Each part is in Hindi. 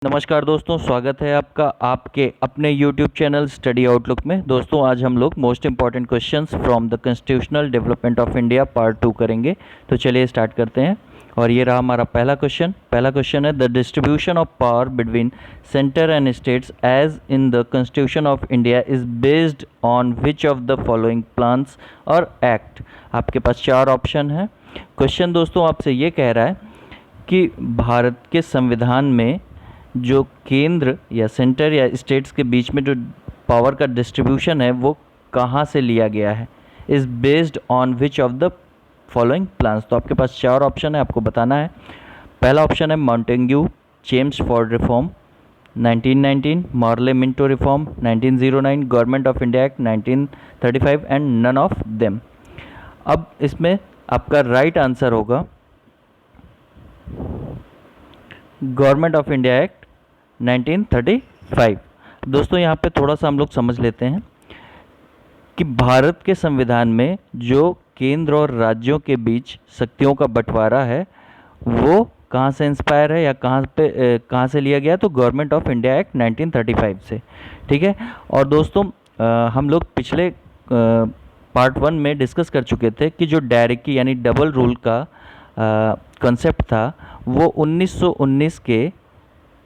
नमस्कार दोस्तों, स्वागत है आपका आपके अपने YouTube चैनल स्टडी आउटलुक में। दोस्तों आज हम लोग most important questions from the constitutional development of India part 2 करेंगे। तो चलिए स्टार्ट करते हैं। और ये रहा हमारा पहला क्वेश्चन है the distribution of power between centre and states as in the constitution of India is based on which of the following plans और एक्ट। आपके पास 4 ऑप्शन है। क्वेश्चन दोस्तों आपसे ये कह रहा है कि भारत के संविधान में जो केंद्र या सेंटर या स्टेट्स के बीच में जो पावर का डिस्ट्रीब्यूशन है वो कहाँ से लिया गया है, is based on which of the following plans. तो आपके पास 4 ऑप्शन है, आपको बताना है। पहला ऑप्शन है Montagu Chelmsford reform 1919, Morley Minto reform 1909, government of India act 1935 and none of them. अब इसमें आपका राइट आंसर होगा गवर्नमेंट ऑफ इंडिया एक्ट 1935। दोस्तों यहाँ पे थोड़ा सा हम लोग समझ लेते हैं कि भारत के संविधान में जो केंद्र और राज्यों के बीच शक्तियों का बंटवारा है वो कहाँ से इंस्पायर है या कहाँ से लिया गया, तो गवर्नमेंट ऑफ इंडिया एक्ट 1935 से। ठीक है। और दोस्तों हम लोग पिछले पार्ट 1 में डिस्कस कर चुके थे कि जो डायरेक्टी यानी डबल रूल का कॉन्सेप्ट था वो 1919 के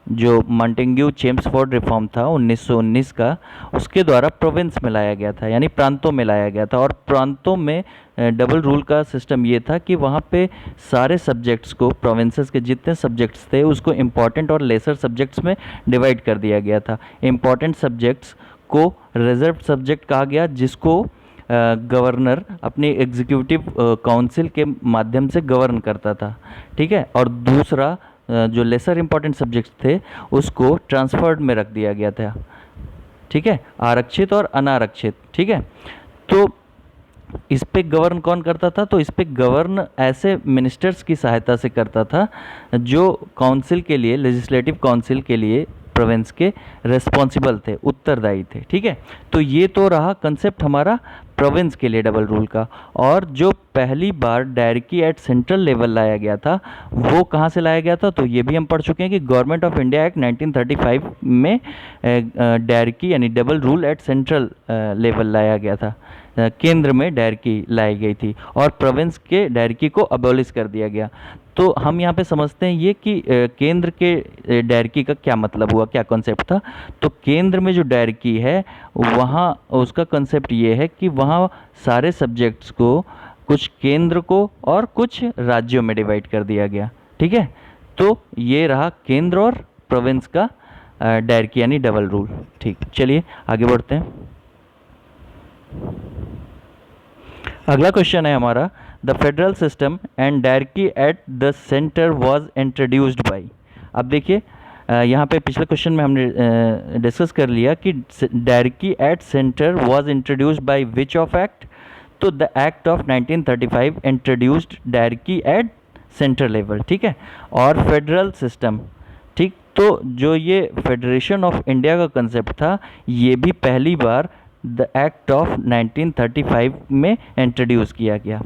जो मॉन्टेग्यू चेम्सफोर्ड रिफॉर्म था 1919 का, उसके द्वारा प्रोविंस में लाया गया था, यानी प्रांतों में लाया गया था। और प्रांतों में डबल रूल का सिस्टम ये था कि वहाँ पे सारे सब्जेक्ट्स को, प्रोविंसेस के जितने सब्जेक्ट्स थे उसको इम्पॉर्टेंट और लेसर सब्जेक्ट्स में डिवाइड कर दिया गया था। इम्पॉर्टेंट सब्जेक्ट्स को रिजर्व सब्जेक्ट कहा गया, जिसको गवर्नर अपनी एग्जीक्यूटिव काउंसिल के माध्यम से गवर्न करता था। ठीक है। और दूसरा जो लेसर इंपॉर्टेंट सब्जेक्ट्स थे उसको ट्रांसफर्ड में रख दिया गया था। ठीक है, आरक्षित और अनारक्षित। ठीक है। तो इस पे गवर्न कौन करता था, तो इस पे गवर्न ऐसे मिनिस्टर्स की सहायता से करता था जो काउंसिल के लिए, लेजिस्लेटिव काउंसिल के लिए प्रोविंस के रिस्पॉन्सिबल थे, उत्तरदायी थे। ठीक है। तो ये तो रहा कंसेप्ट हमारा प्रोविंस के लिए डबल रूल का। और जो पहली बार डायरेक्टी एट सेंट्रल लेवल लाया गया था वो कहाँ से लाया गया था, तो ये भी हम पढ़ चुके हैं कि गवर्नमेंट ऑफ इंडिया एक्ट 1935 में डायरेक्टी यानी double rule at central level लाया गया था। केंद्र में डायरेक्टी लाई गई थी और प्रोविंस के डायरेक्टी को अबॉलिश कर दिया गया। तो हम यहाँ पे समझते हैं ये कि केंद्र के डायरेक्टी का क्या मतलब हुआ, क्या कॉन्सेप्ट था। तो केंद्र में जो डायरेक्टी है वहाँ उसका कॉन्सेप्ट ये है कि वहाँ सारे सब्जेक्ट्स को कुछ केंद्र को और कुछ राज्यों में डिवाइड कर दिया गया। ठीक है। तो ये रहा केंद्र और प्रोविंस का डायरेक्टी यानी डबल रूल। ठीक, चलिए आगे बढ़ते हैं। अगला क्वेश्चन है हमारा the federal system and dietary at the centre was introduced bye. अब देखिए यहाँ पे पिछले क्वेश्चन में हमने डिस्कस कर लिया कि diarchy at centre was introduced by which of act, तो the act of 1935 introduced diarchy at centre level. ठीक है। और फेडरल सिस्टम, ठीक, तो जो ये फेडरेशन ऑफ इंडिया का कंसेप्ट था ये भी पहली बार द एक्ट ऑफ 1935 में इंट्रोड्यूस किया गया।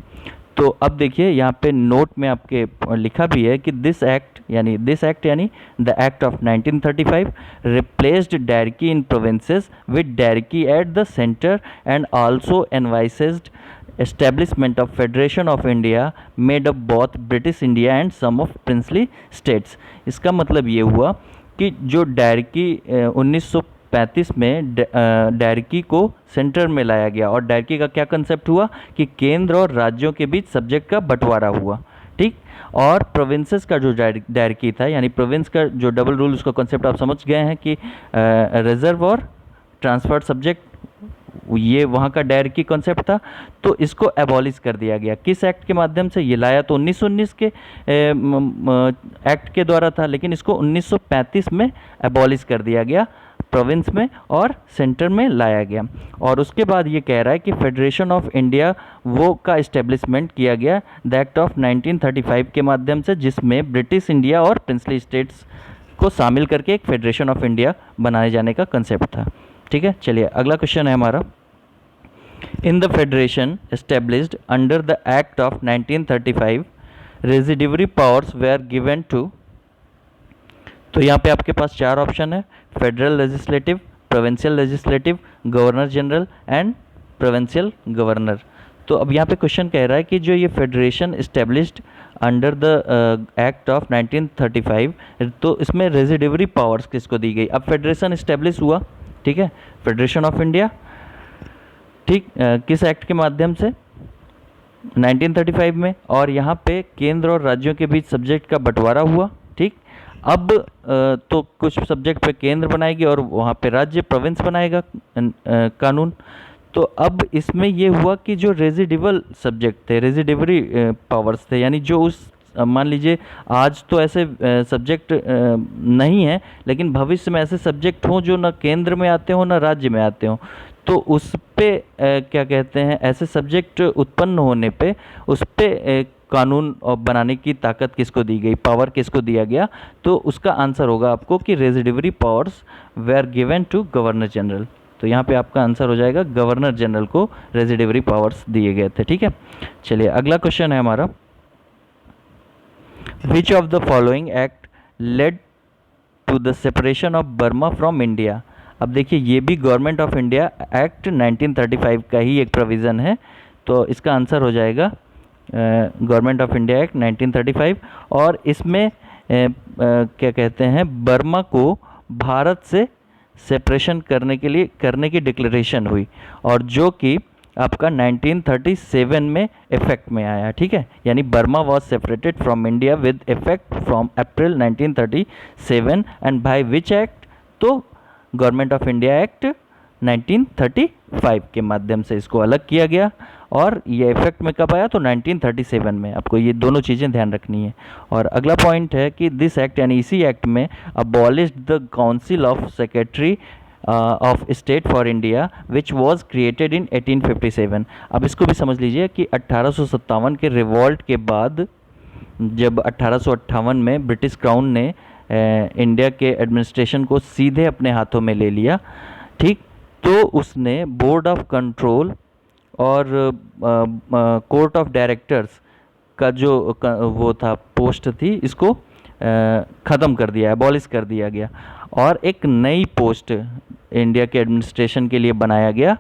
तो अब देखिए यहाँ पे नोट में आपके लिखा भी है कि दिस एक्ट यानी the act of 1935 replaced diarchy in provinces with diarchy at the centre and also envisaged establishment of Federation of India made up both British India and some of princely states। इसका मतलब ये हुआ कि जो डायरेक्टी 1935 में डायरेक्टी को सेंटर में लाया गया और डायरेक्टी का क्या कंसेप्ट हुआ कि केंद्र और राज्यों के बीच सब्जेक्ट का बंटवारा हुआ। ठीक। और प्रोविंसेस का जो डायरेक्टी था यानी प्रोविंस का जो डबल रूल उसका कंसेप्ट आप समझ गए हैं कि रिजर्व और ट्रांसफर्ड सब्जेक्ट, ये वहाँ का डायरेक्टी कॉन्सेप्ट था। तो इसको एबॉलिश कर दिया गया। किस एक्ट के माध्यम से ये लाया, तो 1919 के एक्ट के द्वारा था, लेकिन इसको 1935 में एबॉलिश कर दिया गया, प्रोविंस में और सेंटर में लाया गया। और उसके बाद ये कह रहा है कि फेडरेशन ऑफ इंडिया वो का इस्टेब्लिशमेंट किया गया द एक्ट ऑफ 1935 के माध्यम से, जिसमें ब्रिटिश इंडिया और प्रिंसली स्टेट्स को शामिल करके एक फेडरेशन ऑफ इंडिया बनाए जाने का कंसेप्ट था। ठीक है। चलिए अगला क्वेश्चन है हमारा in the federation established under the act of 1935 residuary powers were given to. तो यहाँ पे आपके पास चार ऑप्शन है, federal legislative, provincial legislative, governor general and provincial governor. तो अब यहाँ पे क्वेश्चन कह रहा है कि जो ये federation established under the act of 1935, तो इसमें रेजिडिवरी पावर्स किसको दी गई। अब फेडरेशन इस्टेब्लिश हुआ, ठीक है, फेडरेशन ऑफ इंडिया, ठीक, किस एक्ट के माध्यम से, 1935 में, और यहाँ पे केंद्र और राज्यों के बीच सब्जेक्ट का बंटवारा हुआ, ठीक। अब तो कुछ सब्जेक्ट पे केंद्र बनाएगी और वहाँ पे राज्य प्रोविंस बनाएगा कानून। तो अब इसमें ये हुआ कि जो रेजिडिवल सब्जेक्ट थे, रेजिडिवरी पावर्स थे, यानी जो उस मान लीजिए आज तो ऐसे सब्जेक्ट नहीं है, लेकिन भविष्य में ऐसे सब्जेक्ट हों जो ना केंद्र में आते हों ना राज्य में आते हों, तो उस पे क्या कहते हैं, ऐसे सब्जेक्ट उत्पन्न होने पे उस पे कानून बनाने की ताकत किसको दी गई, पावर किसको दिया गया। तो उसका आंसर होगा आपको कि residuary powers were given to governor general. तो यहाँ पे आपका आंसर हो जाएगा गवर्नर जनरल को रेजिडिवरी पावर्स दिए गए थे, ठीक है। चलिए अगला क्वेश्चन है हमारा, which of the following act led to the separation of Burma from India. अब देखिए ये भी गवर्नमेंट ऑफ इंडिया एक्ट 1935 का ही एक प्रोविज़न है, तो इसका आंसर हो जाएगा गवर्नमेंट ऑफ इंडिया एक्ट 1935। और इसमें क्या कहते हैं, बर्मा को भारत से सेपरेशन करने की डिक्लेरेशन हुई, और जो कि आपका 1937 में इफेक्ट में आया, ठीक है। यानी Burma was separated from India with effect from April 1937 and by which act, तो गवर्नमेंट ऑफ इंडिया एक्ट 1935 के माध्यम से इसको अलग किया गया। और ये इफेक्ट में कब आया, तो 1937 में। आपको ये दोनों चीज़ें ध्यान रखनी है। और अगला पॉइंट है कि दिस एक्ट, यानी इसी एक्ट में abolished the council of secretary of state for India which was created in 1857। अब इसको भी समझ लीजिए कि 1857 के रिवॉल्ट के बाद, जब 1858 में ब्रिटिश क्राउन ने इंडिया के एडमिनिस्ट्रेशन को सीधे अपने हाथों में ले लिया, ठीक, तो उसने बोर्ड ऑफ कंट्रोल और कोर्ट ऑफ डायरेक्टर्स का जो वो था, पोस्ट थी, इसको ख़त्म कर दिया, एबॉलिश कर दिया गया, और एक नई पोस्ट इंडिया के एडमिनिस्ट्रेशन के लिए बनाया गया,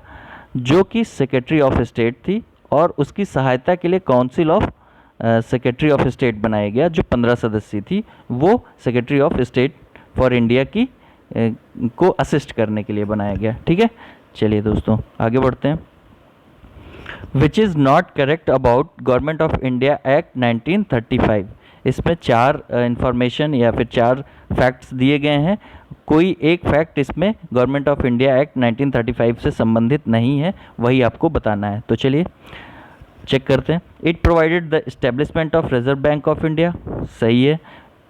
जो कि सेक्रेटरी ऑफ स्टेट थी, और उसकी सहायता के लिए council of secretary of state बनाया गया, जो 15 सदस्य थी। वो secretary of state for India की को असिस्ट करने के लिए बनाया गया, ठीक है। चलिए दोस्तों आगे बढ़ते हैं। Which is not correct about government of India act 1935। इसमें चार इंफॉर्मेशन या फिर चार फैक्ट्स दिए गए हैं, कोई एक फैक्ट इसमें गवर्नमेंट ऑफ इंडिया एक्ट 1935 से संबंधित नहीं है, वही आपको बताना है। तो चलिए चेक करते हैं। It provided the establishment of reserve bank of India, सही है।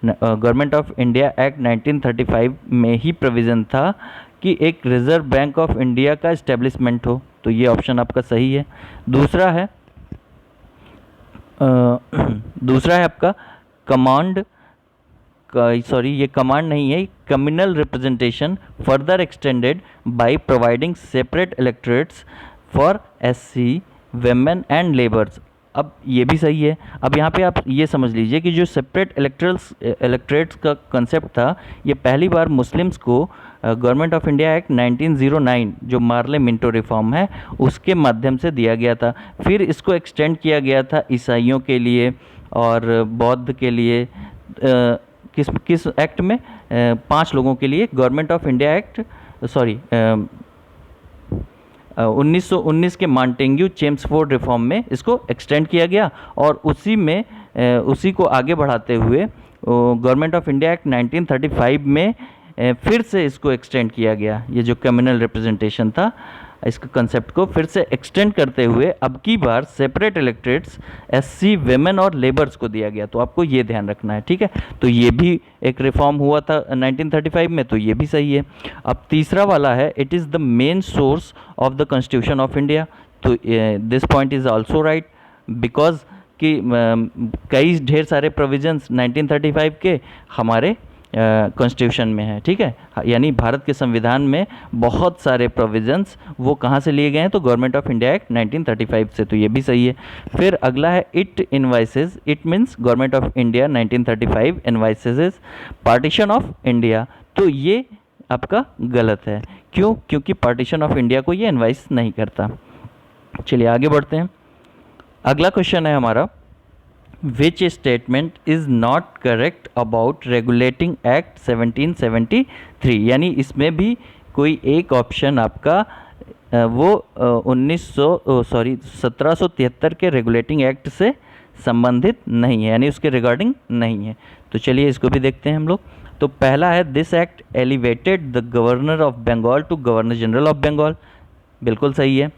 गवर्नमेंट ऑफ इंडिया एक्ट 1935 में ही प्रोविज़न था कि एक रिजर्व बैंक ऑफ इंडिया का इस्टेब्लिशमेंट हो, तो ये ऑप्शन आपका सही है। दूसरा है आपका कमांड, सॉरी ये कमांड नहीं है, communal representation further extended by providing separate electorates for SC, women and labours. अब ये भी सही है। अब यहाँ पे आप ये समझ लीजिए कि जो सेपरेट इलेक्टोरेट्स का कंसेप्ट था, ये पहली बार मुस्लिम्स को गवर्नमेंट ऑफ इंडिया एक्ट 1909 जो मार्ले मिंटो रिफॉर्म है उसके माध्यम से दिया गया था। फिर इसको एक्सटेंड किया गया था ईसाइयों के लिए और बौद्ध के लिए। किस एक्ट में? 5 लोगों के लिए गवर्नमेंट ऑफ इंडिया एक्ट 1919 के मॉन्टेग्यू चेम्सफोर्ड रिफॉर्म में इसको एक्सटेंड किया गया, और उसी को आगे बढ़ाते हुए गवर्नमेंट ऑफ इंडिया एक्ट 1935 में फिर से इसको एक्सटेंड किया गया। ये जो कम्युनल रिप्रेजेंटेशन था, इसके कंसेप्ट को फिर से एक्सटेंड करते हुए अब की बार सेपरेट इलेक्टोरेट्स एससी, वेमेन और लेबर्स को दिया गया। तो आपको ये ध्यान रखना है, ठीक है। तो ये भी एक रिफॉर्म हुआ था 1935 में, तो ये भी सही है। अब तीसरा वाला है, it is the main source of the constitution of India. तो this point is also right, because कि कई ढेर सारे प्रोविजंस 1935 के हमारे कॉन्स्टिट्यूशन में है, ठीक है। यानी भारत के संविधान में बहुत सारे प्रोविजंस वो कहाँ से लिए गए हैं, तो गवर्नमेंट ऑफ इंडिया एक्ट 1935 से, तो ये भी सही है। फिर अगला है it invoices, it means government of India 1935 invoices partition of India, तो ये आपका गलत है। क्यों? क्योंकि पार्टीशन ऑफ इंडिया को ये इनवाइस नहीं करता। चलिए आगे बढ़ते हैं। अगला क्वेश्चन है हमारा, which statement is not correct about regulating act 1773, यानी इसमें भी कोई एक ऑप्शन आपका वो 1773 के रेगुलेटिंग एक्ट से संबंधित नहीं है, यानी उसके रिगार्डिंग नहीं है। तो चलिए इसको भी देखते हैं हम लोग। तो पहला है, this act elevated the governor of Bengal to governor general of Bengal, बिल्कुल सही है,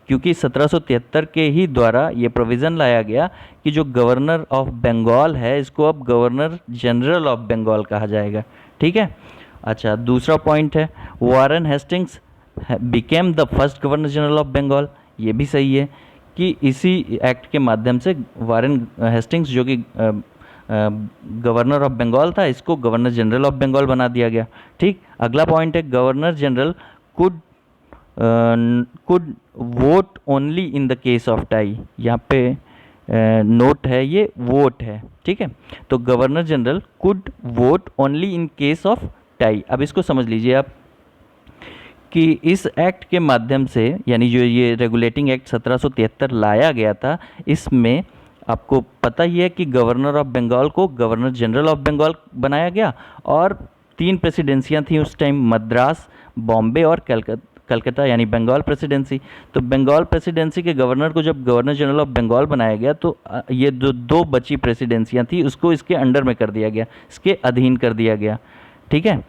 क्योंकि 1773 के ही द्वारा ये प्रोविज़न लाया गया कि जो गवर्नर ऑफ बंगाल है इसको अब गवर्नर जनरल ऑफ बंगाल कहा जाएगा, ठीक है। अच्छा, दूसरा पॉइंट है, Warren Hastings became the first governor general of Bengal, ये भी सही है कि इसी एक्ट के माध्यम से वारन हेस्टिंग्स जो कि गवर्नर ऑफ बंगाल था, इसको गवर्नर जनरल ऑफ बंगाल बना दिया गया, ठीक। अगला पॉइंट है, governor general could vote only in the case of tie, यहाँ पे नोट है, ये वोट है, ठीक है। तो governor general could vote only in case of tie. अब इसको समझ लीजिए आप कि इस एक्ट के माध्यम से, यानी जो ये रेगुलेटिंग एक्ट 1773 लाया गया था, इसमें आपको पता ही है कि गवर्नर ऑफ बंगाल को गवर्नर जनरल ऑफ बंगाल बनाया गया, और 3 प्रेसिडेंसियाँ थीं उस टाइम, मद्रास, बॉम्बे और कलकत्ता, यानी बंगाल प्रेसिडेंसी। तो बंगाल प्रेसिडेंसी के गवर्नर को जब गवर्नर जनरल ऑफ बंगाल बनाया गया, तो ये जो 2 बची प्रेसिडेंसियाँ थी उसको इसके अंडर में कर दिया गया, इसके अधीन कर दिया गया, ठीक है।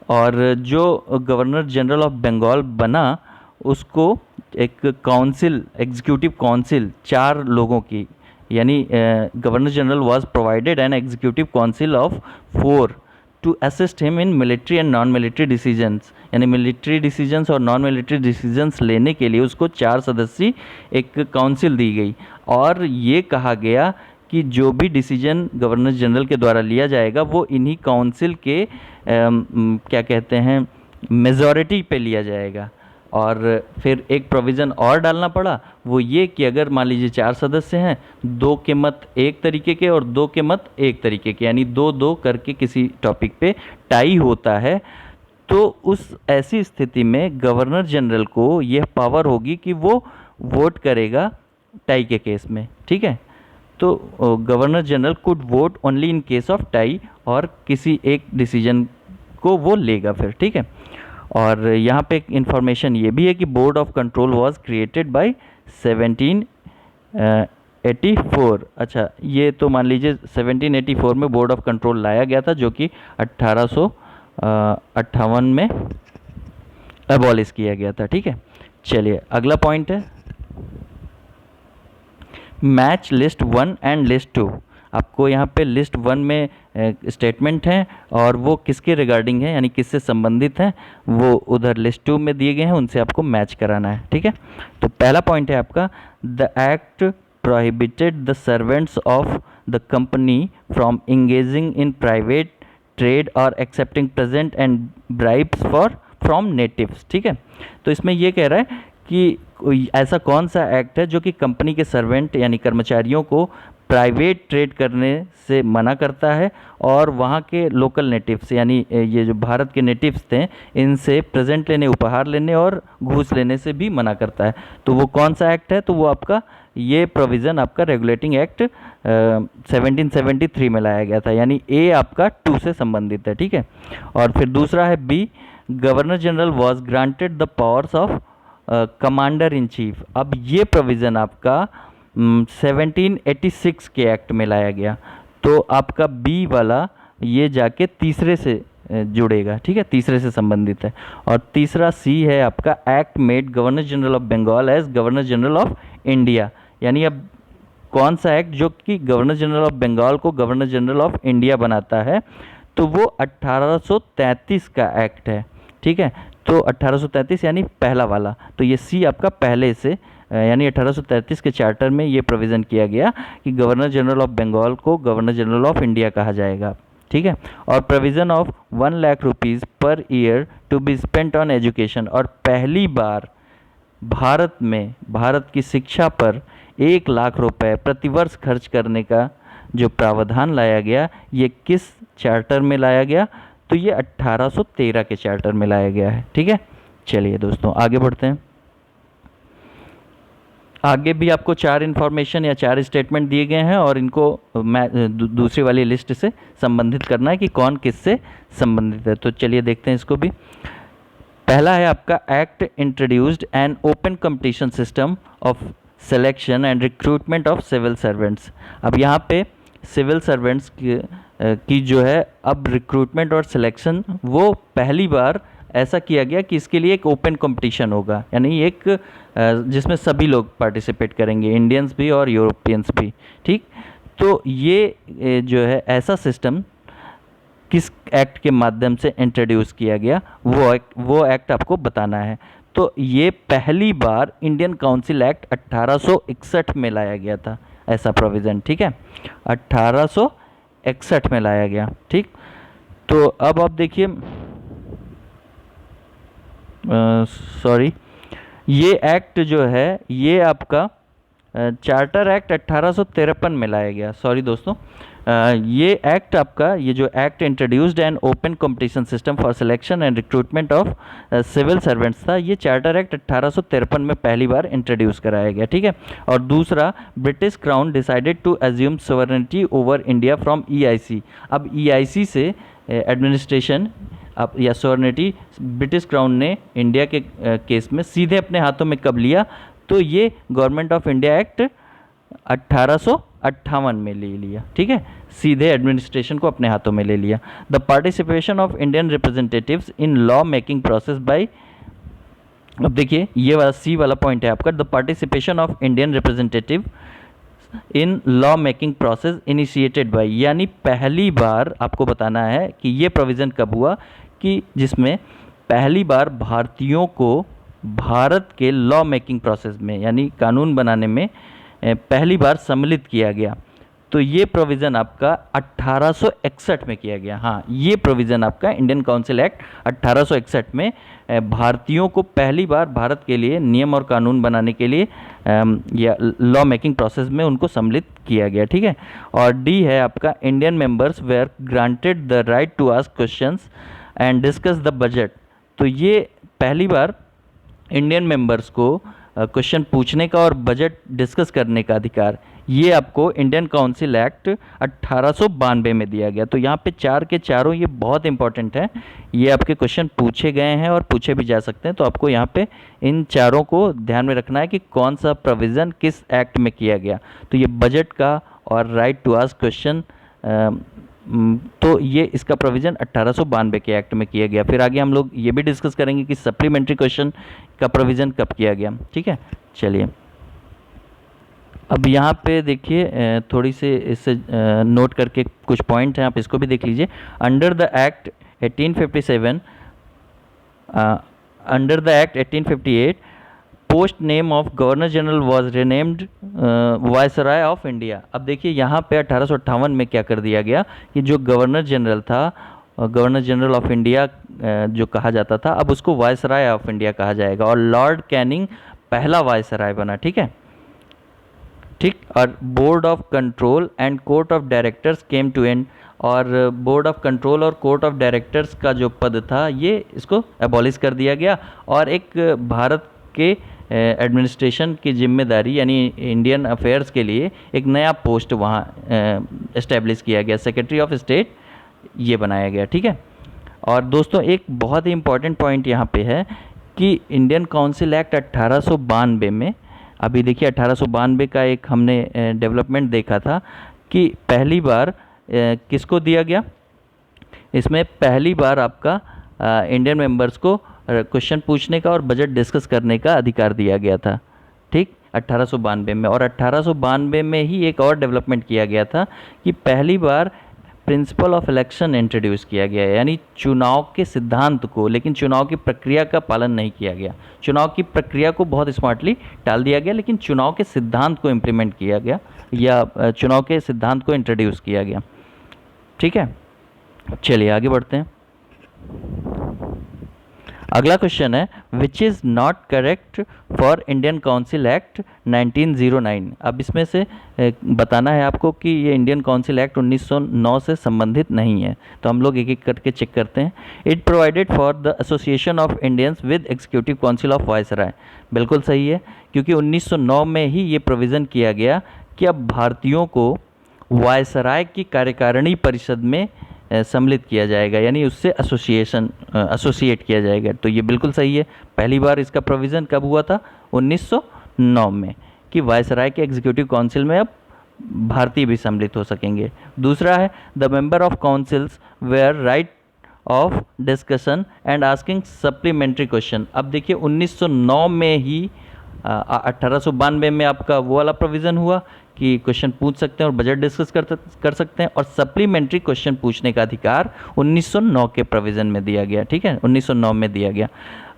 और जो गवर्नर जनरल ऑफ बंगाल बना उसको एक काउंसिल, एग्जीक्यूटिव काउंसिल 4 लोगों की, यानी governor general was provided an executive council of 4 to assist him in military and non military decisions, यानी मिलिट्री डिसीजंस और नॉन मिलिट्री डिसीजंस लेने के लिए उसको 4 सदस्यीय एक काउंसिल दी गई, और ये कहा गया कि जो भी डिसीजन गवर्नर जनरल के द्वारा लिया जाएगा वो इन्हीं काउंसिल के क्या कहते हैं, मेजॉरिटी पे लिया जाएगा। और फिर एक प्रोविज़न और डालना पड़ा, वो ये कि अगर मान लीजिए 4 सदस्य हैं, 2 के मत एक तरीके के और 2 के मत एक तरीके के, यानी 2-2 करके किसी टॉपिक पे टाई होता है, तो उस ऐसी स्थिति में गवर्नर जनरल को यह पावर होगी कि वो वोट करेगा टाई के केस में, ठीक है। तो governor general could vote only in case of tie, और किसी एक डिसीजन को वो लेगा फिर, ठीक है। और यहाँ पे एक इन्फॉर्मेशन ये भी है कि board of control was created by 1784। अच्छा, ये तो मान लीजिए 1784 में बोर्ड ऑफ कंट्रोल लाया गया था, जो कि 1858 में अबॉलिश किया गया था, ठीक है। चलिए अगला पॉइंट है, मैच लिस्ट 1 एंड लिस्ट 2। आपको यहाँ पे लिस्ट 1 में स्टेटमेंट हैं और वो किसके रिगार्डिंग है, यानी किससे संबंधित हैं, वो उधर लिस्ट 2 में दिए गए हैं, उनसे आपको मैच कराना है, ठीक है। तो पहला पॉइंट है आपका, the act prohibited the servants of the company from engaging in private trade or accepting present and bribes from natives, ठीक है। तो इसमें ये कह रहा है कि ऐसा कौन सा एक्ट है जो कि कंपनी के सर्वेंट यानी कर्मचारियों को प्राइवेट ट्रेड करने से मना करता है, और वहाँ के लोकल नेटिव्स यानी ये जो भारत के नेटिव्स थे इनसे प्रेजेंट लेने, उपहार लेने और घूस लेने से भी मना करता है। तो वो कौन सा एक्ट है, तो वो आपका ये प्रोविज़न आपका रेगुलेटिंग एक्ट 1773 में लाया गया था, यानी ए आपका 2 से संबंधित है, ठीक है। और फिर दूसरा है B, governor general was granted the powers of commander in chief. अब ये प्रोविज़न आपका 1786 के एक्ट में लाया गया, तो आपका बी वाला ये जाके तीसरे से जुड़ेगा, ठीक है, तीसरे से संबंधित है। और तीसरा सी है आपका, act made governor general of Bengal as governor general of India, यानी अब कौन सा एक्ट जो कि गवर्नर जनरल ऑफ बंगाल को गवर्नर जनरल ऑफ इंडिया बनाता है, तो वो 1833 का एक्ट है, ठीक है। तो 1833 यानी पहला वाला, तो ये सी आपका पहले से यानी 1833 के चार्टर में ये प्रोविज़न किया गया कि गवर्नर जनरल ऑफ बंगाल को गवर्नर जनरल ऑफ इंडिया कहा जाएगा, ठीक है। और provision of 1 lakh rupees per year to be spent on education, और पहली बार भारत में भारत की शिक्षा पर 1 लाख रुपए प्रतिवर्ष खर्च करने का जो प्रावधान लाया गया, ये किस चार्टर में लाया गया? तो ये 1813 के चार्टर में लाया गया है, ठीक है। चलिए दोस्तों आगे बढ़ते हैं। आगे भी आपको 4 इन्फॉर्मेशन या 4 स्टेटमेंट दिए गए हैं और इनको मैं दूसरी वाली लिस्ट से संबंधित करना है कि कौन किससे संबंधित है। तो चलिए देखते हैं इसको भी। पहला है आपका act introduced an open competition system of selection and recruitment of civil servants. अब यहाँ पे सिविल सर्वेंट्स की जो है अब रिक्रूटमेंट और सिलेक्शन वो पहली बार ऐसा किया गया कि इसके लिए एक ओपन कंपटीशन होगा, यानी एक जिसमें सभी लोग पार्टिसिपेट करेंगे, इंडियंस भी और यूरोपियंस भी, ठीक। तो ये जो है ऐसा सिस्टम किस एक्ट के माध्यम से इंट्रोड्यूस किया गया, वो एक्ट आपको बताना है। तो ये पहली बार इंडियन काउंसिल एक्ट 1861 में लाया गया था, ऐसा प्रोविज़न, ठीक है, 1861 में लाया गया, ठीक। तो अब आप देखिए, सॉरी, ये एक्ट जो है ये आपका चार्टर एक्ट 1853 में लाया गया। सॉरी दोस्तों, ये एक्ट आपका, ये जो act introduced an open competition system for selection and recruitment of civil servants था, ये चार्टर एक्ट 1853 में पहली बार इंट्रोड्यूस कराया गया, ठीक है। और दूसरा, British crown decided to assume sovereignty over India from EIC। अब EIC से एडमिनिस्ट्रेशन अब या सॉवरेनिटी ब्रिटिश क्राउन ने इंडिया के केस में सीधे अपने हाथों में कब लिया? तो ये गवर्नमेंट ऑफ इंडिया एक्ट 1858 में ले लिया, ठीक है, सीधे एडमिनिस्ट्रेशन को अपने हाथों में ले लिया। The participation of Indian representatives in law making process by, अब देखिए ये वाला C वाला पॉइंट है आपका, the participation of Indian representative in law making process initiated by, यानी पहली बार आपको बताना है कि ये प्रोविज़न कब हुआ कि जिसमें पहली बार भारतीयों को भारत के लॉ मेकिंग प्रोसेस में यानी कानून बनाने में पहली बार सम्मिलित किया गया। तो ये प्रोविज़न आपका 1861 में किया गया। हाँ, ये प्रोविज़न आपका इंडियन काउंसिल एक्ट 1861 में भारतीयों को पहली बार भारत के लिए नियम और कानून बनाने के लिए या लॉ मेकिंग प्रोसेस में उनको सम्मिलित किया गया, ठीक है। और D है आपका, Indian members were granted the right to ask questions and discuss the budget. तो ये पहली बार इंडियन मेंबर्स को क्वेश्चन पूछने का और बजट डिस्कस करने का अधिकार, ये आपको इंडियन काउंसिल एक्ट 1892 में दिया गया। तो यहाँ पे 4 के चारों ये बहुत इंपॉर्टेंट है, ये आपके क्वेश्चन पूछे गए हैं और पूछे भी जा सकते हैं। तो आपको यहाँ पे इन चारों को ध्यान में रखना है कि कौन सा प्रोविज़न किस एक्ट में किया गया। तो ये बजट का और राइट टू आस्क क्वेश्चन, तो ये इसका प्रोविज़न 1892 के एक्ट में किया गया। फिर आगे हम लोग ये भी डिस्कस करेंगे कि सप्लीमेंट्री क्वेश्चन का प्रोविज़न कब किया गया, ठीक है। चलिए अब यहाँ पे देखिए थोड़ी से इससे नोट करके कुछ पॉइंट हैं, आप इसको भी देख लीजिए। Under the act 1857, under the act 1858 post name of governor general was renamed viceroy of India. अब देखिए यहाँ पे 1858 में क्या कर दिया गया कि जो गवर्नर जनरल था, गवर्नर जनरल ऑफ इंडिया जो कहा जाता था, अब उसको वायसराय ऑफ इंडिया कहा जाएगा और लॉर्ड कैनिंग पहला वायसराय बना, ठीक है, ठीक। और board of control and court of directors came to end, और बोर्ड ऑफ कंट्रोल और कोर्ट ऑफ डायरेक्टर्स का जो पद था ये इसको एबॉलिश कर दिया गया और एक भारत के एडमिनिस्ट्रेशन की जिम्मेदारी यानी इंडियन अफेयर्स के लिए एक नया पोस्ट वहाँ एस्टेब्लिश किया गया, सेक्रेटरी ऑफ स्टेट ये बनाया गया, ठीक है। और दोस्तों एक बहुत ही इम्पॉर्टेंट पॉइंट यहाँ पे है कि इंडियन काउंसिल एक्ट 1892 में, अभी देखिए 1892 का एक हमने डेवलपमेंट देखा था कि पहली बार किसको दिया गया, इसमें पहली बार आपका इंडियन मेंबर्स को क्वेश्चन पूछने का और बजट डिस्कस करने का अधिकार दिया गया था, ठीक, 1892 में। और 1892 में ही एक और डेवलपमेंट किया गया था कि पहली बार प्रिंसिपल ऑफ इलेक्शन इंट्रोड्यूस किया गया, यानी चुनाव के सिद्धांत को, लेकिन चुनाव की प्रक्रिया का पालन नहीं किया गया। चुनाव की प्रक्रिया को बहुत स्मार्टली टाल दिया गया, लेकिन चुनाव के सिद्धांत को इम्प्लीमेंट किया गया या चुनाव के सिद्धांत को इंट्रोड्यूस किया गया, ठीक है। चलिए आगे बढ़ते हैं। अगला क्वेश्चन है which is not correct for Indian council act 1909। अब इसमें से बताना है आपको कि ये इंडियन काउंसिल एक्ट 1909 से संबंधित नहीं है। तो हम लोग एक एक करके चेक करते हैं। It provided for the association of Indians with executive council of viceroy. बिल्कुल सही है, क्योंकि 1909 में ही ये प्रोविज़न किया गया कि अब भारतीयों को वायसराय की कार्यकारिणी परिषद में सम्मिलित किया जाएगा, यानी उससे एसोसिएट किया जाएगा। तो ये बिल्कुल सही है। पहली बार इसका प्रोविज़न कब हुआ था? 1909 में, कि वायसराय के एग्जीक्यूटिव काउंसिल में अब भारतीय भी सम्मिलित हो सकेंगे। दूसरा है the member of councils were right of discussion and asking supplementary question. अब देखिए 1909 में ही 1892 में आपका वो वाला प्रोविज़न हुआ कि क्वेश्चन पूछ सकते हैं और बजट डिस्कस कर सकते हैं, और सप्लीमेंट्री क्वेश्चन पूछने का अधिकार 1909 के प्रोविज़न में दिया गया। ठीक है, 1909 में दिया गया।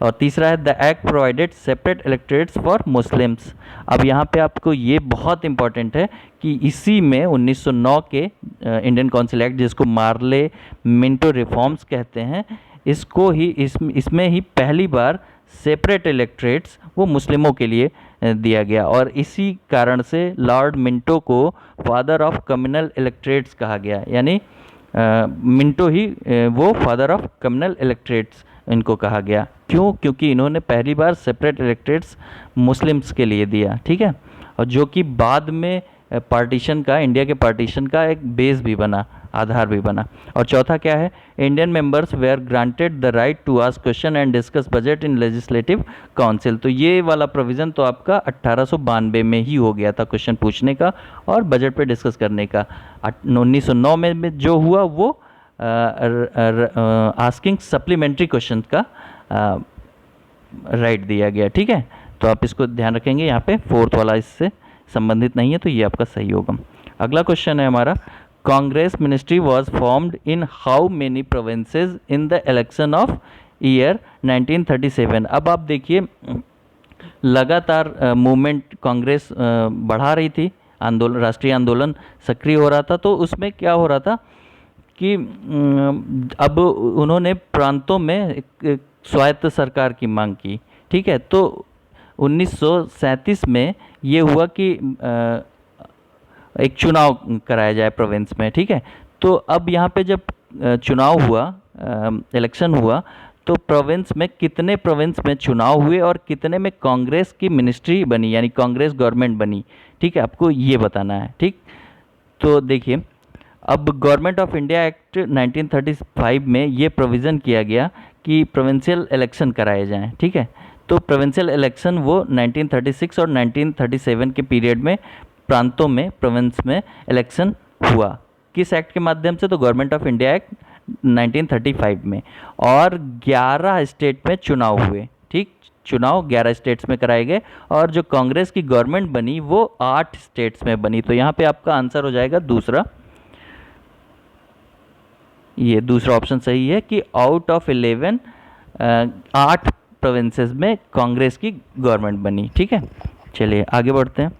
और तीसरा है the act provided separate electorates for Muslims. अब यहाँ पे आपको ये बहुत इंपॉर्टेंट है कि इसी में 1909 के इंडियन काउंसिल एक्ट, जिसको मार्ले मिंटो रिफॉर्म्स कहते हैं, इसको ही इसमें ही पहली बार सेपरेट इलेक्टोरेट्स वो मुस्लिमों के लिए दिया गया, और इसी कारण से लॉर्ड मिंटो को फादर ऑफ कम्युनल इलेक्टोरेट्स कहा गया। यानी मिंटो ही वो फादर ऑफ कम्युनल इलेक्टोरेट्स इनको कहा गया। क्यों? क्योंकि इन्होंने पहली बार सेपरेट इलेक्टोरेट्स मुस्लिम्स के लिए दिया। ठीक है, और जो कि बाद में पार्टीशन का, इंडिया के पार्टीशन का एक बेस भी बना, आधार भी बना। और चौथा क्या है? Indian members were granted the right to ask question and discuss budget in legislative council. तो ये वाला प्रोविज़न तो आपका 1892 में ही हो गया था, क्वेश्चन पूछने का और बजट पे डिस्कस करने का। 1909 में जो हुआ वो आस्किंग सप्लीमेंट्री क्वेश्चन का राइट दिया गया। ठीक है, तो आप इसको ध्यान रखेंगे। यहाँ पे फोर्थ वाला इससे संबंधित नहीं है, तो ये आपका सही होगा। अगला क्वेश्चन है हमारा, Congress ministry was formed in how many provinces in the election of year 1937। अब आप देखिए लगातार मूवमेंट कांग्रेस बढ़ा रही थी, आंदोलन, राष्ट्रीय आंदोलन सक्रिय हो रहा था। तो उसमें क्या हो रहा था कि अब उन्होंने प्रांतों में एक स्वायत्त सरकार की मांग की। ठीक है, तो 1937 में ये हुआ कि एक चुनाव कराया जाए प्रोविंस में। ठीक है, तो अब यहाँ पे जब चुनाव हुआ, इलेक्शन हुआ, तो प्रोविंस में कितने प्रोविंस में चुनाव हुए और कितने में कांग्रेस की मिनिस्ट्री बनी, यानी कांग्रेस गवर्नमेंट बनी। ठीक है, आपको ये बताना है। ठीक, तो देखिए अब गवर्नमेंट ऑफ इंडिया एक्ट 1935 में ये प्रोविज़न किया गया कि प्रोविंशियल इलेक्शन कराए जाएं। ठीक है, तो प्रोविंशियल इलेक्शन वो 1936 और 1937 के पीरियड में प्रांतों में, प्रोविंस में इलेक्शन हुआ। किस एक्ट के माध्यम से? तो गवर्नमेंट ऑफ इंडिया एक्ट 1935 में। और 11 स्टेट में चुनाव हुए। ठीक, चुनाव 11 स्टेट्स में कराए गए, और जो कांग्रेस की गवर्नमेंट बनी वो 8 स्टेट्स में बनी। तो यहाँ पे आपका आंसर हो जाएगा दूसरा। ये दूसरा ऑप्शन सही है कि आउट ऑफ 11 8 प्रोविंसेस में कांग्रेस की गवर्नमेंट बनी। ठीक है, चलिए आगे बढ़ते हैं।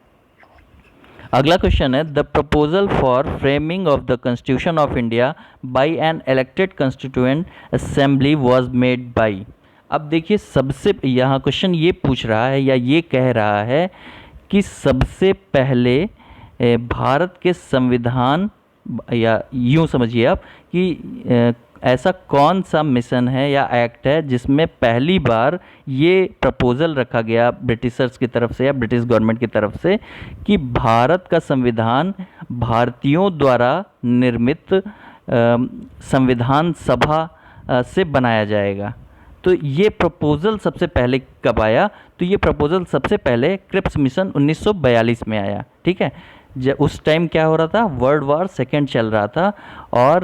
अगला क्वेश्चन है the proposal for framing of the constitution of India by an elected constituent assembly was made by. अब देखिए सबसे यहाँ क्वेश्चन ये पूछ रहा है या ये कह रहा है कि सबसे पहले भारत के संविधान, या यूँ समझिए आप कि ऐसा कौन सा मिशन है या एक्ट है जिसमें पहली बार ये प्रपोज़ल रखा गया ब्रिटिशर्स की तरफ से या ब्रिटिश गवर्नमेंट की तरफ से कि भारत का संविधान भारतीयों द्वारा निर्मित संविधान सभा से बनाया जाएगा। तो ये प्रपोज़ल सबसे पहले कब आया? तो ये प्रपोज़ल सबसे पहले क्रिप्स मिशन 1942 में आया। ठीक है, उस टाइम क्या हो रहा था? वर्ल्ड वॉर सेकेंड चल रहा था, और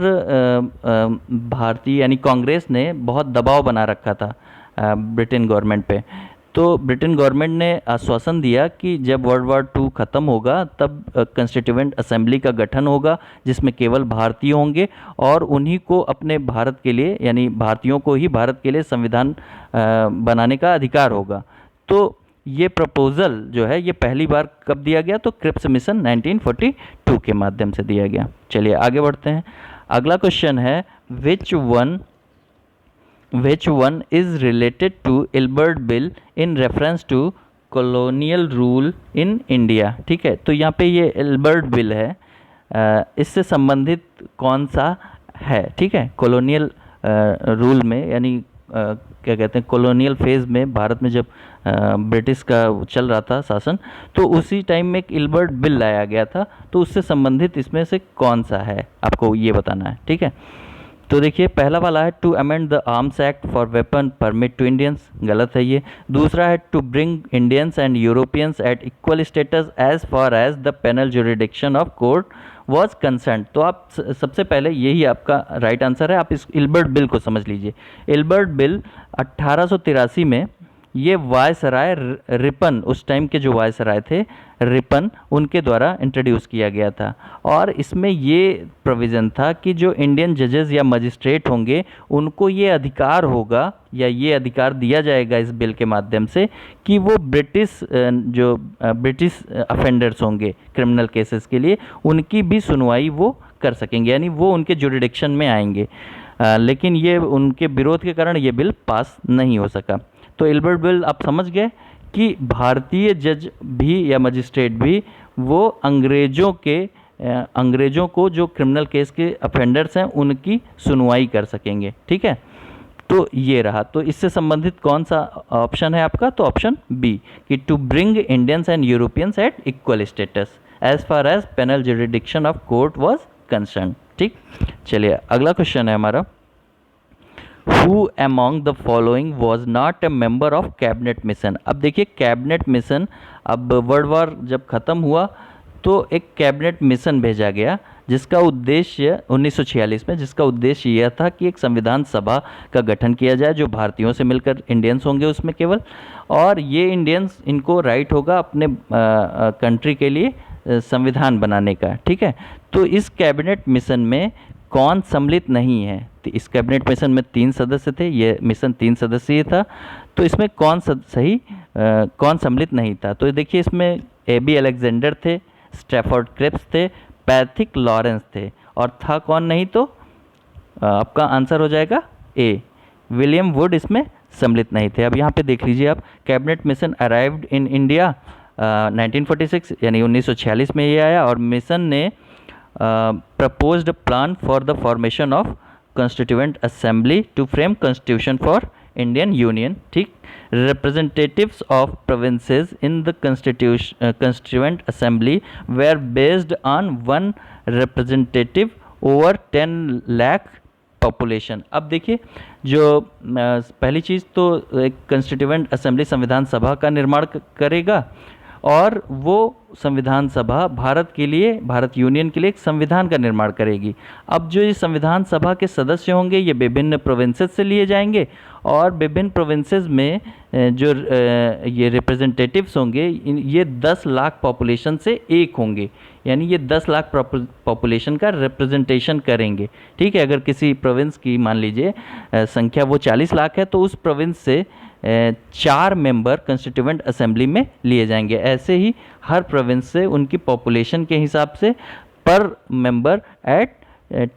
भारतीय यानी कांग्रेस ने बहुत दबाव बना रखा था ब्रिटेन गवर्नमेंट पे। तो ब्रिटेन गवर्नमेंट ने आश्वासन दिया कि जब वर्ल्ड वॉर 2 ख़त्म होगा तब कॉन्स्टिट्यूएंट असेंबली का गठन होगा जिसमें केवल भारतीय होंगे, और उन्हीं को अपने भारत के लिए, यानी भारतीयों को ही भारत के लिए संविधान बनाने का अधिकार होगा। तो ये प्रपोज़ल जो है ये पहली बार कब दिया गया? तो क्रिप्स मिशन 1942 के माध्यम से दिया गया। चलिए आगे बढ़ते हैं। अगला क्वेश्चन है which one is related to Ilbert Bill in reference to colonial rule in India। ठीक है, तो यहाँ पे ये इल्बर्ट बिल है, इससे संबंधित कौन सा है। ठीक है, कॉलोनियल रूल में, यानी क्या कहते हैं, कॉलोनियल फेज़ में भारत में जब ब्रिटिश का चल रहा था शासन, तो उसी टाइम में एक इल्बर्ट बिल लाया गया था, तो उससे संबंधित इसमें से कौन सा है आपको ये बताना है। ठीक है, तो देखिए पहला वाला है to amend the arms act for weapon permit to Indians, गलत है ये। दूसरा है to bring Indians and Europeans at equal status as far as the penal jurisdiction of court was concern. तो आप सबसे पहले यही आपका राइट आंसर है, आप इस इल्बर्ट बिल को समझ लीजिए। इल्बर्ट बिल 1883 में ये वायसराय रिपन, उस टाइम के जो वायसराय थे रिपन, उनके द्वारा इंट्रोड्यूस किया गया था। और इसमें ये प्रोविज़न था कि जो इंडियन जजेस या मजिस्ट्रेट होंगे उनको ये अधिकार होगा, या ये अधिकार दिया जाएगा इस बिल के माध्यम से, कि वो ब्रिटिश अफेंडर्स होंगे क्रिमिनल केसेस के लिए, उनकी भी सुनवाई वो कर सकेंगे, यानी वो उनके जुरिडिक्शन में आएंगे। लेकिन ये उनके विरोध के कारण ये बिल पास नहीं हो सका। तो इल्बर्ट बिल आप समझ गए कि भारतीय जज भी या मजिस्ट्रेट भी वो अंग्रेज़ों को जो क्रिमिनल केस के अफेंडर्स हैं उनकी सुनवाई कर सकेंगे। ठीक है, तो ये रहा। तो इससे संबंधित कौन सा ऑप्शन है आपका, तो ऑप्शन बी, कि to bring Indians and Europeans at equal status as far as penal jurisdiction of court was concern. ठीक, चलिए अगला क्वेश्चन है हमारा, Who among the following was not a member of cabinet mission। अब देखिए कैबिनेट मिशन, अब वर्ल्ड वॉर जब ख़त्म हुआ तो एक कैबिनेट मिशन भेजा गया जिसका उद्देश्य 1946 में, जिसका उद्देश्य यह था कि एक संविधान सभा का गठन किया जाए जो भारतीयों से मिलकर, इंडियंस होंगे उसमें केवल, और ये इंडियंस, इनको राइट होगा अपने कंट्री के लिए संविधान बनाने का। ठीक है, तो इस कैबिनेट मिशन में कौन सम्मिलित नहीं है। तो इस कैबिनेट मिशन में 3 सदस्य थे, ये मिशन 3 सदस्यीय था, तो इसमें कौन सम्मिलित नहीं था। तो देखिए इसमें AB अलेक्जेंडर थे, स्ट्रैफोर्ड क्रिप्स थे, पैथिक लॉरेंस थे, और था कौन नहीं, तो आपका आंसर हो जाएगा A, विलियम वुड इसमें सम्मिलित नहीं थे। अब यहाँ पे देख लीजिए आप, cabinet mission arrived in India 1946, यानी 1946 में ये आया, और मिशन ने proposed plan for the formation of constituent assembly to frame constitution for Indian Union। ठीक, representatives of provinces in the constituent assembly were based on 1 representative over 10 lakh population. अब देखिए जो पहली चीज़ तो एक कंस्टिट्यूएंट असेंबली संविधान सभा का निर्माण करेगा, और वो संविधान सभा भारत के लिए, भारत यूनियन के लिए एक संविधान का निर्माण करेगी। अब जो ये संविधान सभा के सदस्य होंगे ये विभिन्न प्रोविंसेस से लिए जाएंगे, और विभिन्न प्रोविंसेस में जो ये रिप्रेजेंटेटिव्स होंगे ये 10 लाख पॉपुलेशन से एक होंगे, यानी ये 10 लाख पॉपुलेशन का रिप्रेजेंटेशन करेंगे। ठीक है, अगर किसी प्रोविंस की मान लीजिए संख्या वो 40 लाख है, तो उस प्रोविंस से 4 मेंबर कंस्टिट्यूएंट असेंबली में लिए जाएंगे। ऐसे ही हर प्रोविंस से उनकी पॉपुलेशन के हिसाब से पर मेंबर एट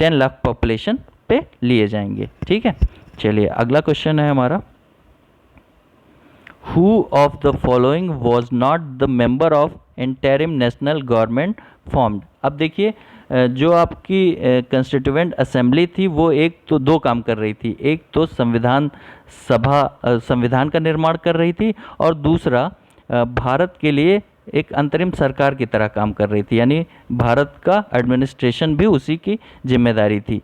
10 लाख पॉपुलेशन पे लिए जाएंगे। ठीक है, चलिए अगला क्वेश्चन है हमारा, Who of the following was not the member of interim national government formed। अब देखिए जो आपकी कंस्टिट्यूएंट असेंबली थी वो एक तो 2 काम कर रही थी, एक तो संविधान का निर्माण कर रही थी, और दूसरा भारत के लिए एक अंतरिम सरकार की तरह काम कर रही थी, यानी भारत का एडमिनिस्ट्रेशन भी उसी की जिम्मेदारी थी।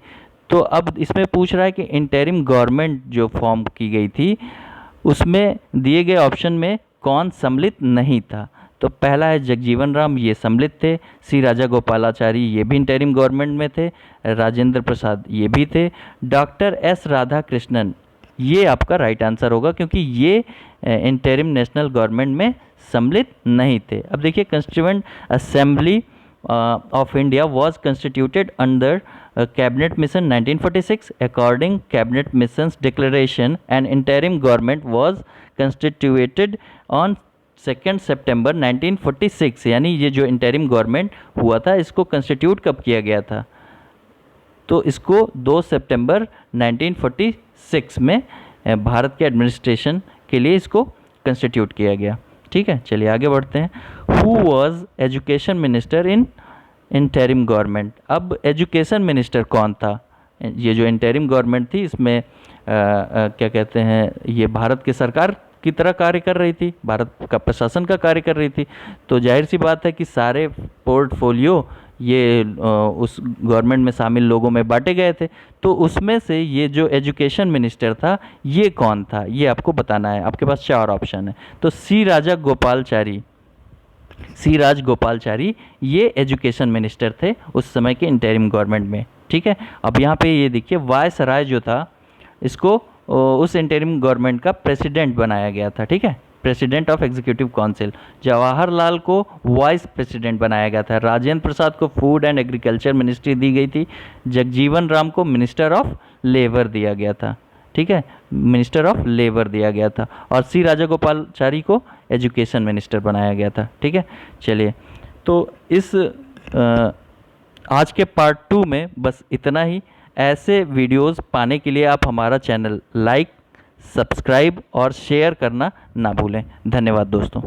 तो अब इसमें पूछ रहा है कि इंटरिम गवर्नमेंट जो फॉर्म की गई थी उसमें दिए गए ऑप्शन में कौन सम्मिलित नहीं था। तो पहला है जगजीवन राम, ये सम्मिलित थे। सी राजागोपालाचारी ये भी इंटरिम गवर्नमेंट में थे। राजेंद्र प्रसाद ये भी थे। डॉक्टर एस राधाकृष्णन ये आपका राइट आंसर होगा, क्योंकि ये इंटरिम नेशनल गवर्नमेंट में सम्मिलित नहीं थे। अब देखिए constituent assembly of India was constituted under Cabinet Mission 1946. According Cabinet Mission's declaration, an interim government was constituted on 2 September 1946। यानी ये जो इंटरिम गवर्नमेंट हुआ था इसको कंस्टिट्यूट कब किया गया था, तो इसको 2 सितंबर 1946 में भारत के एडमिनिस्ट्रेशन के लिए इसको कंस्टिट्यूट किया गया। ठीक है, चलिए आगे बढ़ते हैं। Who was education minister in interim government? अब एजुकेशन मिनिस्टर कौन था? ये जो इंटरिम गवर्नमेंट थी इसमें क्या कहते हैं, ये भारत की सरकार की तरह कार्य कर रही थी, भारत का प्रशासन का कार्य कर रही थी। तो जाहिर सी बात है कि सारे पोर्टफोलियो ये उस गवर्नमेंट में शामिल लोगों में बांटे गए थे। तो उसमें से ये जो एजुकेशन मिनिस्टर था ये कौन था, ये आपको बताना है। आपके पास 4 ऑप्शन है। तो सी राजगोपालचारी ये एजुकेशन मिनिस्टर थे उस समय के इंटरिम गवर्नमेंट में। ठीक है, अब यहाँ पे ये देखिए वायसराय जो था इसको उस इंटरिम गवर्नमेंट का प्रेसिडेंट बनाया गया था। ठीक है, president of executive council. Jawaharlal को वाइस प्रेसिडेंट बनाया गया था। राजेंद्र प्रसाद को फूड एंड एग्रीकल्चर मिनिस्ट्री दी गई थी। जगजीवन राम को मिनिस्टर ऑफ लेबर दिया गया था। ठीक है, मिनिस्टर ऑफ लेबर दिया गया था। और सी राजागोपालचारी को एजुकेशन मिनिस्टर बनाया गया था। ठीक है, चलिए तो इस आज के पार्ट 2 में बस इतना ही। ऐसे वीडियोस पाने के लिए आप हमारा चैनल लाइक, सब्सक्राइब और शेयर करना ना भूलें। धन्यवाद दोस्तों।